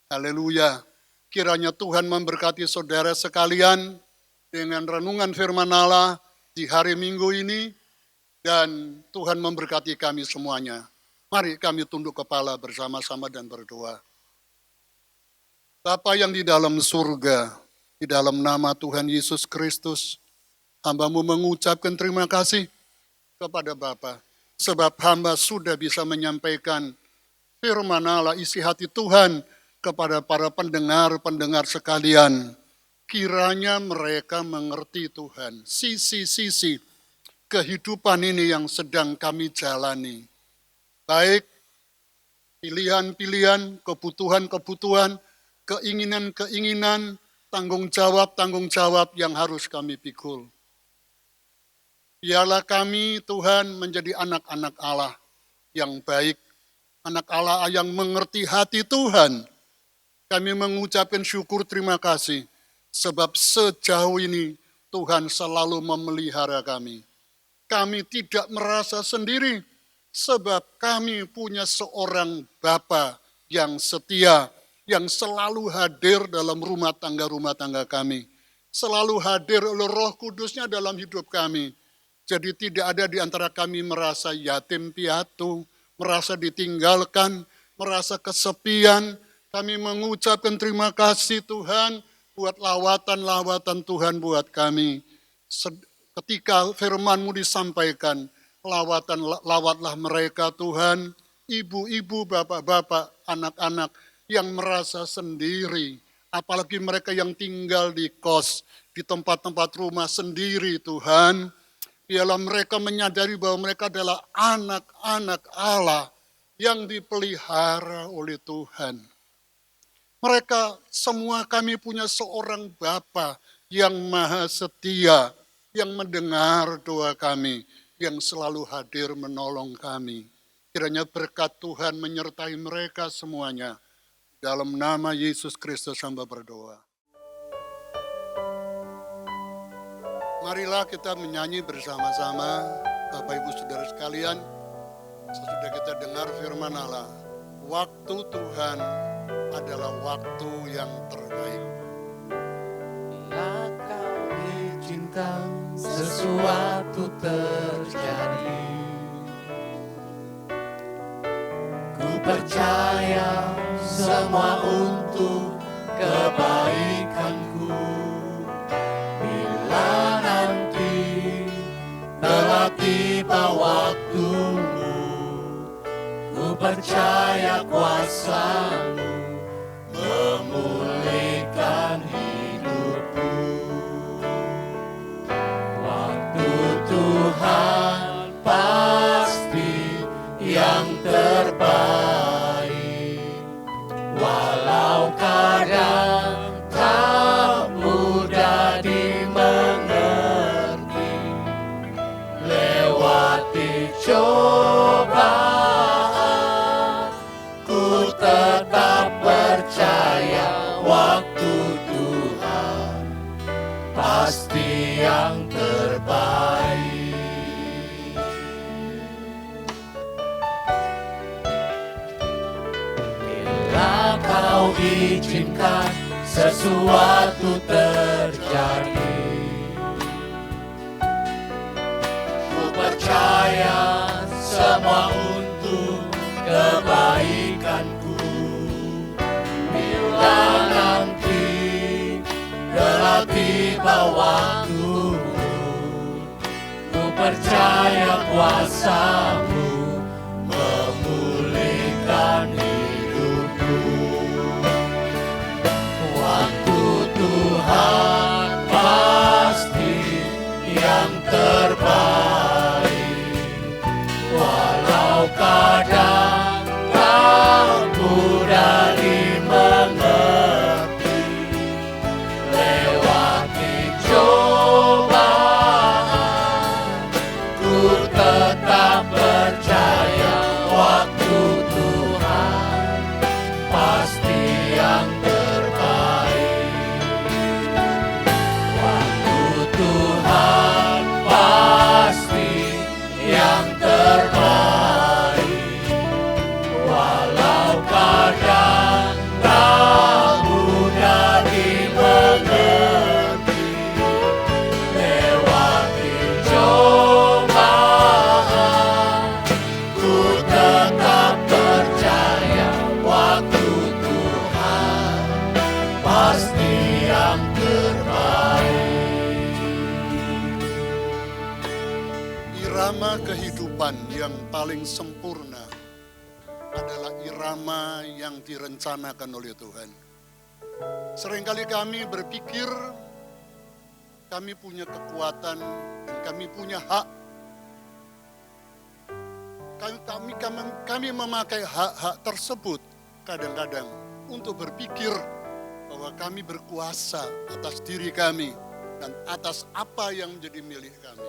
Haleluya. Kiranya Tuhan memberkati saudara sekalian dengan renungan firman Allah di hari Minggu ini, dan Tuhan memberkati kami semuanya. Mari kami tunduk kepala bersama-sama dan berdoa. Bapa yang di dalam surga, di dalam nama Tuhan Yesus Kristus, hamba-Mu mengucapkan terima kasih kepada Bapa, sebab hamba sudah bisa menyampaikan firman Allah, isi hati Tuhan kepada para pendengar-pendengar sekalian. Kiranya mereka mengerti Tuhan, sisi-sisi kehidupan ini yang sedang kami jalani. Baik pilihan-pilihan, kebutuhan-kebutuhan, keinginan-keinginan, tanggung jawab yang harus kami pikul. Biarlah kami, Tuhan, menjadi anak-anak Allah yang baik, anak Allah yang mengerti hati Tuhan. Kami mengucapkan syukur terima kasih, sebab sejauh ini Tuhan selalu memelihara kami. Kami tidak merasa sendiri, sebab kami punya seorang Bapa yang setia, yang selalu hadir dalam rumah tangga kami. Selalu hadir oleh Roh Kudusnya dalam hidup kami. Jadi tidak ada di antara kami merasa yatim piatu, merasa ditinggalkan, merasa kesepian. Kami mengucapkan terima kasih Tuhan buat lawatan-lawatan Tuhan buat kami. Ketika firman-Mu disampaikan, lawatlah mereka Tuhan, ibu-ibu, bapak-bapak, anak-anak yang merasa sendiri. Apalagi mereka yang tinggal di kos, di tempat-tempat rumah sendiri Tuhan. Biarlah mereka menyadari bahwa mereka adalah anak-anak Allah yang dipelihara oleh Tuhan. Mereka semua kami punya seorang Bapa yang maha setia, yang mendengar doa kami, yang selalu hadir menolong kami. Kiranya berkat Tuhan menyertai mereka semuanya. Dalam nama Yesus Kristus hamba berdoa. Marilah kita menyanyi bersama-sama, Bapak Ibu Saudara sekalian, sesudah kita dengar firman Allah. Waktu Tuhan adalah waktu yang terbaik. Bila Kau izinkan sesuatu terjadi, ku percaya semua untuk kebaikanku. Bila nanti telah tiba waktumu, ku percaya kuasa-Mu memulihkan hidupku. Waktu Tuhan pasti yang terbaik, walau kadang tak mudah dimengerti. tetap percaya waktu Tuhan pasti yang terbaik. Bila kau izinkan sesuatu terjadi, ku percaya semua untuk kebaikanku. Bila nanti telah tiba waktu, ku percaya kuasa-Mu memulihkan hidupku. Waktu Tuhan pasti yang terbaik, walau kadang tak mudah dimengerti. Lewati cobaan, ku tetap percaya waktu Tuhan pasti yang terbaik. Waktu Tuhan pasti yang terbaik, walau kadang tak mudah dimengerti. Lewati cobaan, ku tetap percaya waktu Tuhan pasti yang terbaik. Irama kehidupan yang paling sempurna adalah irama yang direncanakan oleh Tuhan. Seringkali kami berpikir kami punya kekuatan dan kami punya hak. Kami memakai hak-hak tersebut kadang-kadang untuk berpikir bahwa kami berkuasa atas diri kami dan atas apa yang menjadi milik kami.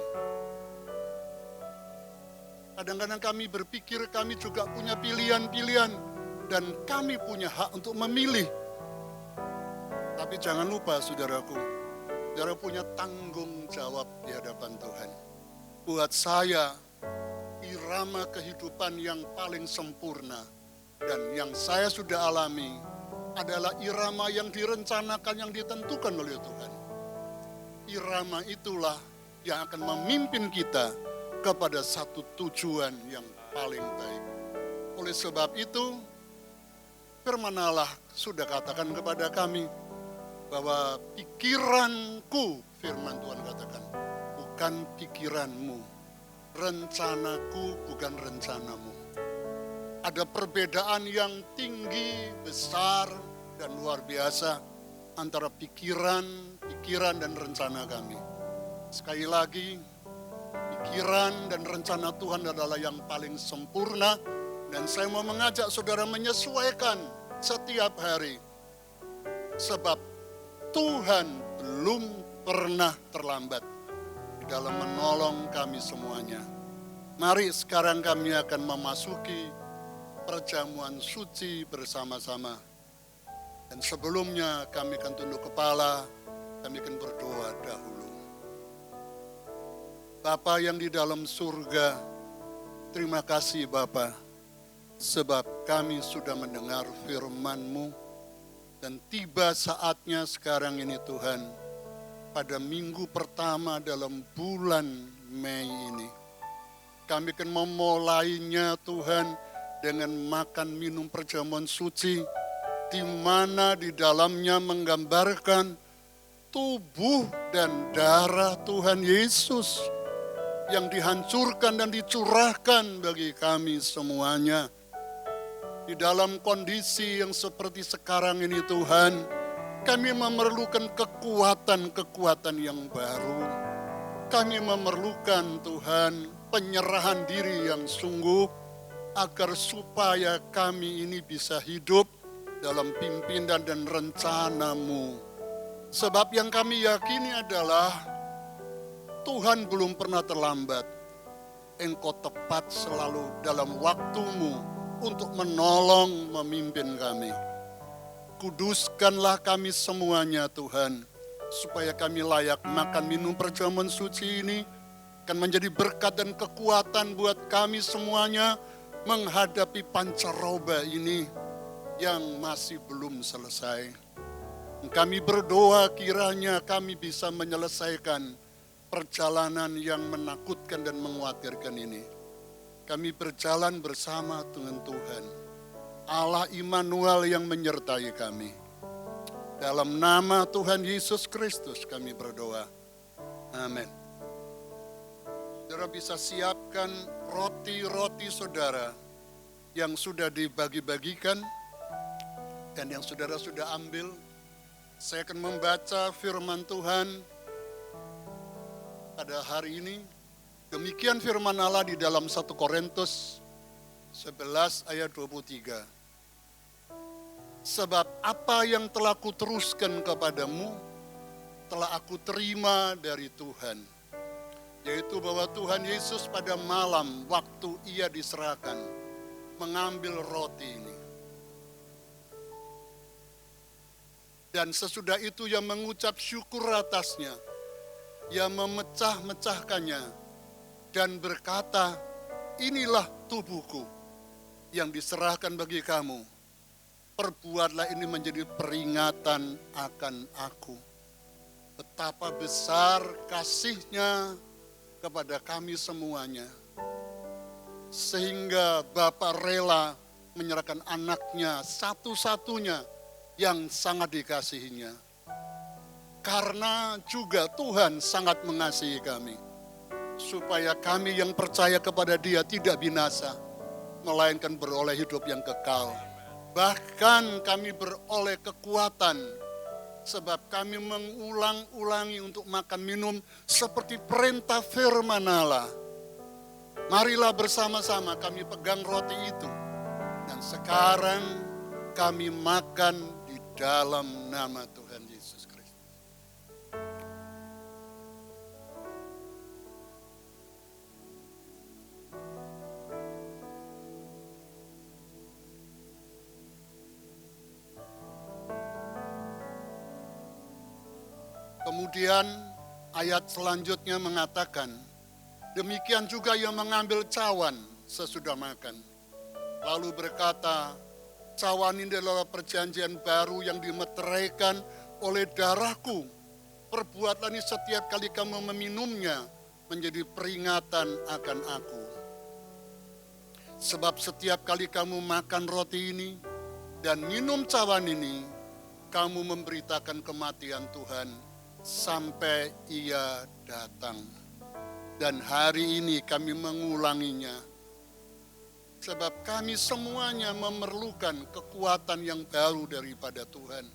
Kadang-kadang kami berpikir kami juga punya pilihan-pilihan dan kami punya hak untuk memilih. Tapi jangan lupa saudaraku, saudara punya tanggung jawab di hadapan Tuhan. Buat saya, irama kehidupan yang paling sempurna dan yang saya sudah alami adalah irama yang direncanakan, yang ditentukan oleh Tuhan. Irama itulah yang akan memimpin kita kepada satu tujuan yang paling baik. Oleh sebab itu, firman Allah sudah katakan kepada kami bahwa pikiranku, firman Tuhan katakan, bukan pikiranmu, rencanaku bukan rencanamu. Ada perbedaan yang tinggi, besar, dan luar biasa antara pikiran dan rencana kami. Sekali lagi, pikiran dan rencana Tuhan adalah yang paling sempurna, dan saya mau mengajak saudara menyesuaikan setiap hari. Sebab Tuhan belum pernah terlambat di dalam menolong kami semuanya. Mari sekarang kami akan memasuki perjamuan suci bersama-sama. Dan sebelumnya kami akan tunduk kepala, kami akan berdoa dahulu. Bapa yang di dalam surga, terima kasih Bapa, sebab kami sudah mendengar firman-Mu, dan tiba saatnya sekarang ini Tuhan, pada minggu pertama dalam bulan Mei ini, kami akan memulainya Tuhan dengan makan minum perjamuan suci, di mana di dalamnya menggambarkan tubuh dan darah Tuhan Yesus yang dihancurkan dan dicurahkan bagi kami semuanya. Di dalam kondisi yang seperti sekarang ini Tuhan, kami memerlukan kekuatan-kekuatan yang baru. Kami memerlukan Tuhan penyerahan diri yang sungguh, agar supaya kami ini bisa hidup dalam pimpinan dan rencana-Mu. Sebab yang kami yakini adalah Tuhan belum pernah terlambat. Engkau tepat selalu dalam waktu-Mu untuk menolong memimpin kami. Kuduskanlah kami semuanya Tuhan, supaya kami layak makan minum perjamuan suci ini, akan menjadi berkat dan kekuatan buat kami semuanya menghadapi pancaroba ini yang masih belum selesai. Kami berdoa kiranya kami bisa menyelesaikan perjalanan yang menakutkan dan mengkhawatirkan ini. Kami berjalan bersama dengan Tuhan, Allah Immanuel yang menyertai kami. Dalam nama Tuhan Yesus Kristus kami berdoa. Amin. Saudara bisa siapkan roti-roti saudara yang sudah dibagi-bagikan dan yang saudara sudah ambil. Saya akan membaca firman Tuhan pada hari ini. Demikian firman Allah di dalam 1 Korintus 11 ayat 23. Sebab apa yang telah kuteruskan kepadamu, telah aku terima dari Tuhan. Yaitu bahwa Tuhan Yesus pada malam waktu ia diserahkan, mengambil roti ini. Dan sesudah itu ia mengucap syukur atasnya, ia memecah-mecahkannya, dan berkata, inilah tubuhku yang diserahkan bagi kamu. Perbuatlah ini menjadi peringatan akan aku. Betapa besar kasihnya kepada kami semuanya. Sehingga Bapa rela menyerahkan anaknya satu-satunya yang sangat dikasihinya. Karena juga Tuhan sangat mengasihi kami. Supaya kami yang percaya kepada Dia tidak binasa, melainkan beroleh hidup yang kekal. Bahkan kami beroleh kekuatan, sebab kami mengulang-ulangi untuk makan minum seperti perintah firman Allah. Marilah bersama-sama kami pegang roti itu. Dan sekarang kami makan di dalam nama Tuhan Yesus Kristus. Kemudian ayat selanjutnya mengatakan, demikian juga ia mengambil cawan sesudah makan. Lalu berkata, cawan ini adalah perjanjian baru yang dimeteraikan oleh darahku. Perbuatlah ini setiap kali kamu meminumnya menjadi peringatan akan aku. Sebab setiap kali kamu makan roti ini dan minum cawan ini, kamu memberitakan kematian Tuhan sampai ia datang. Dan hari ini kami mengulanginya. Sebab kami semuanya memerlukan kekuatan yang baru daripada Tuhan.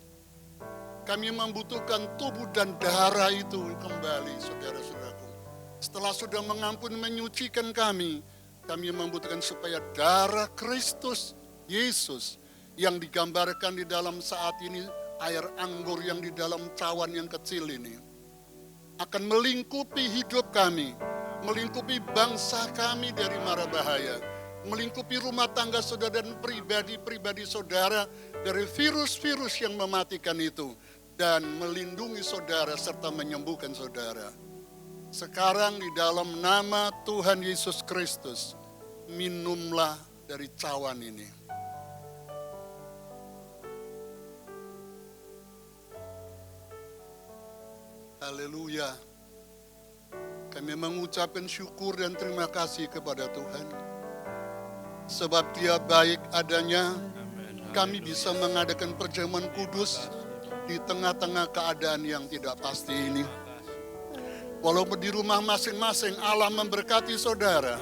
Kami membutuhkan tubuh dan darah itu kembali, saudara-saudaraku. Setelah sudah mengampuni menyucikan kami membutuhkan supaya darah Kristus Yesus yang digambarkan di dalam saat ini, air anggur yang di dalam cawan yang kecil ini, akan melingkupi hidup kami, melingkupi bangsa kami dari mara bahaya, melingkupi rumah tangga saudara dan pribadi-pribadi saudara dari virus-virus yang mematikan itu, dan melindungi saudara serta menyembuhkan saudara. Sekarang di dalam nama Tuhan Yesus Kristus, minumlah dari cawan ini. Haleluya. Kami mengucapkan syukur dan terima kasih kepada Tuhan. Sebab Dia baik adanya, kami bisa mengadakan perjamuan kudus di tengah-tengah keadaan yang tidak pasti ini. Walaupun di rumah masing-masing Allah memberkati saudara,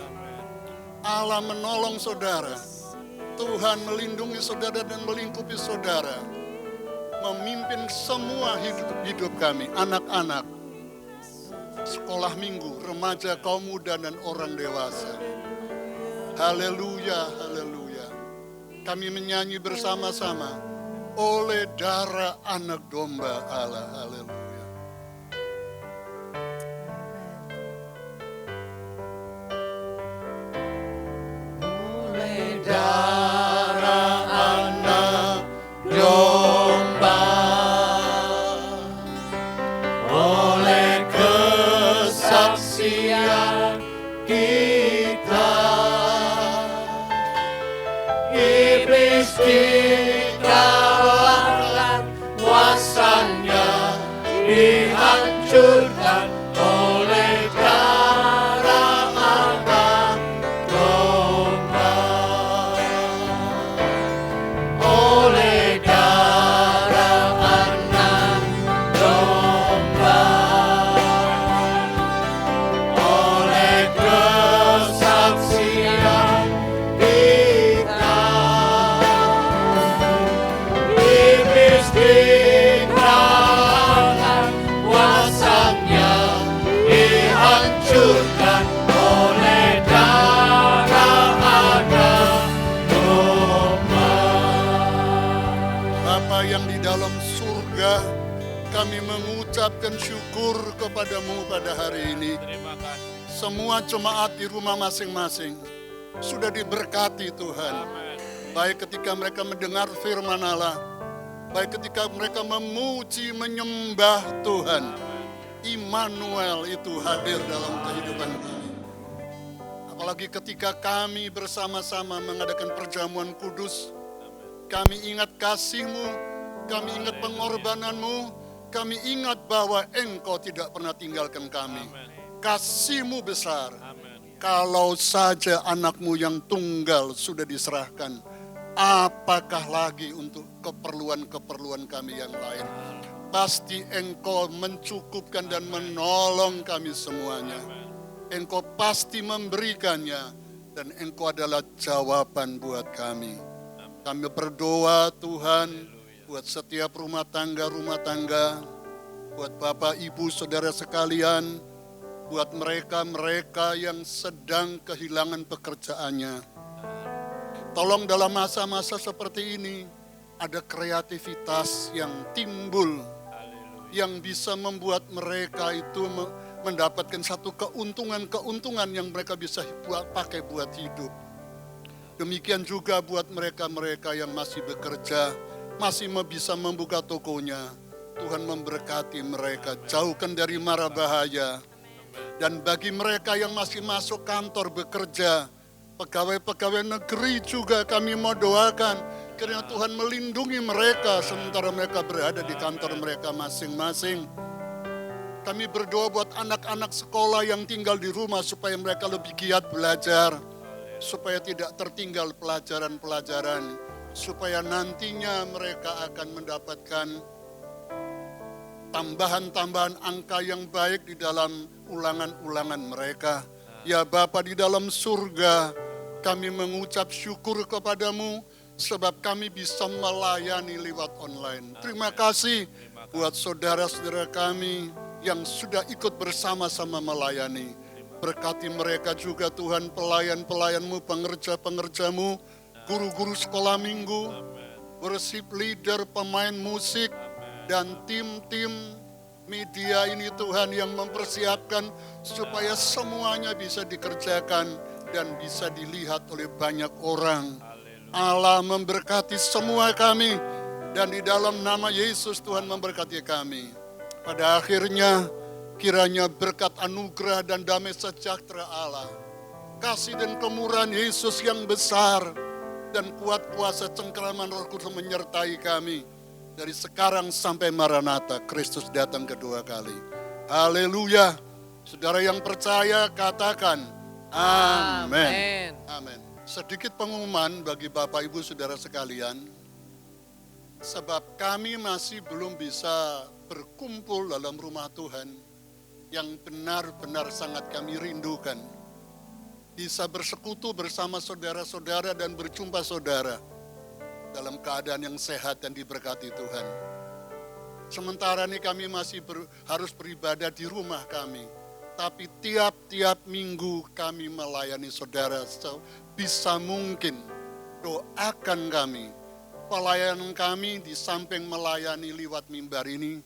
Allah menolong saudara, Tuhan melindungi saudara dan melingkupi saudara, memimpin semua hidup kami, anak-anak, sekolah minggu, remaja, kaum muda, dan orang dewasa. Haleluya, haleluya. Kami menyanyi bersama-sama, oleh darah anak domba Allah, haleluya. Oleh darah Bapa yang di dalam surga, kami mengucapkan syukur kepadamu pada hari ini. Terima kasih. Semua jemaat di rumah masing-masing sudah diberkati Tuhan. Amin. Baik ketika mereka mendengar firman Allah, baik ketika mereka memuji, menyembah Tuhan. Immanuel itu hadir dalam kehidupan kami. Apalagi ketika kami bersama-sama mengadakan perjamuan kudus, kami ingat kasih-Mu, kami ingat pengorbanan-Mu, kami ingat bahwa Engkau tidak pernah tinggalkan kami. Kasih-Mu besar. Kalau saja anak-Mu yang tunggal sudah diserahkan, apakah lagi untuk keperluan-keperluan kami yang lain? Pasti Engkau mencukupkan dan menolong kami semuanya. Engkau pasti memberikannya dan Engkau adalah jawaban buat kami. Kami berdoa Tuhan buat setiap rumah tangga, buat Bapak, Ibu, Saudara sekalian, buat mereka-mereka yang sedang kehilangan pekerjaannya. Tolong dalam masa-masa seperti ini, ada kreativitas yang timbul, yang bisa membuat mereka itu mendapatkan satu keuntungan yang mereka bisa pakai buat hidup. Demikian juga buat mereka-mereka yang masih bekerja, masih bisa membuka tokonya. Tuhan memberkati mereka, jauhkan dari mara bahaya. Dan bagi mereka yang masih masuk kantor bekerja, pegawai-pegawai negeri juga kami mau doakan, kiranya Tuhan melindungi mereka sementara mereka berada di kantor mereka masing-masing. Kami berdoa buat anak-anak sekolah yang tinggal di rumah supaya mereka lebih giat belajar, supaya tidak tertinggal pelajaran-pelajaran, supaya nantinya mereka akan mendapatkan tambahan-tambahan angka yang baik di dalam ulangan-ulangan mereka. Ya Bapa di dalam surga, kami mengucap syukur kepadamu sebab kami bisa melayani lewat online. Terima kasih buat saudara-saudara kami yang sudah ikut bersama-sama melayani. Berkati mereka juga Tuhan, pelayan-pelayanmu, pengerja-pengerjamu, guru-guru sekolah minggu, worship leader, pemain musik, dan tim-tim media ini Tuhan yang mempersiapkan supaya semuanya bisa dikerjakan dan bisa dilihat oleh banyak orang. Allah memberkati semua kami dan di dalam nama Yesus Tuhan memberkati kami. Pada akhirnya kiranya berkat anugerah dan damai sejahtera Allah, kasih dan kemurahan Yesus yang besar dan kuat kuasa cengkeraman Roh Kudus menyertai kami. Dari sekarang sampai Maranatha, Kristus datang kedua kali. Haleluya. Saudara yang percaya katakan amin. Amin. Sedikit pengumuman bagi Bapak Ibu Saudara sekalian. Sebab kami masih belum bisa berkumpul dalam rumah Tuhan yang benar-benar sangat kami rindukan. Bisa bersekutu bersama saudara-saudara dan berjumpa saudara dalam keadaan yang sehat dan diberkati Tuhan. Sementara ini kami masih harus beribadah di rumah kami. Tapi tiap-tiap minggu kami melayani saudara sebisa mungkin. Doakan kami. Pelayanan kami di samping melayani lewat mimbar ini,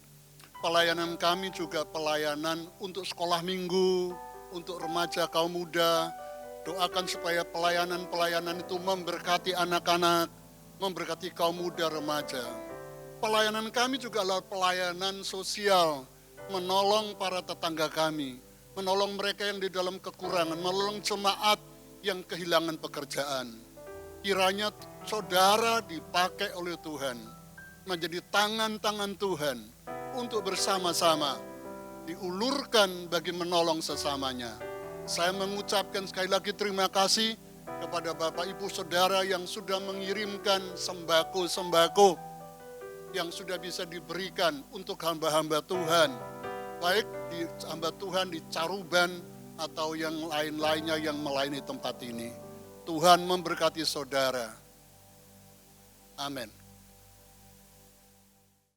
pelayanan kami juga pelayanan untuk sekolah minggu, untuk remaja kaum muda. Doakan supaya pelayanan-pelayanan itu memberkati anak-anak, memberkati kaum muda remaja. Pelayanan kami juga adalah pelayanan sosial, menolong para tetangga kami, menolong mereka yang di dalam kekurangan, menolong jemaat yang kehilangan pekerjaan. Kiranya saudara dipakai oleh Tuhan, menjadi tangan-tangan Tuhan untuk bersama-sama diulurkan bagi menolong sesamanya. Saya mengucapkan sekali lagi terima kasih kepada Bapak Ibu Saudara yang sudah mengirimkan sembako-sembako yang sudah bisa diberikan untuk hamba-hamba Tuhan. Baik di hamba Tuhan di Caruban atau yang lain-lainnya yang melayani tempat ini. Tuhan memberkati saudara. Amin.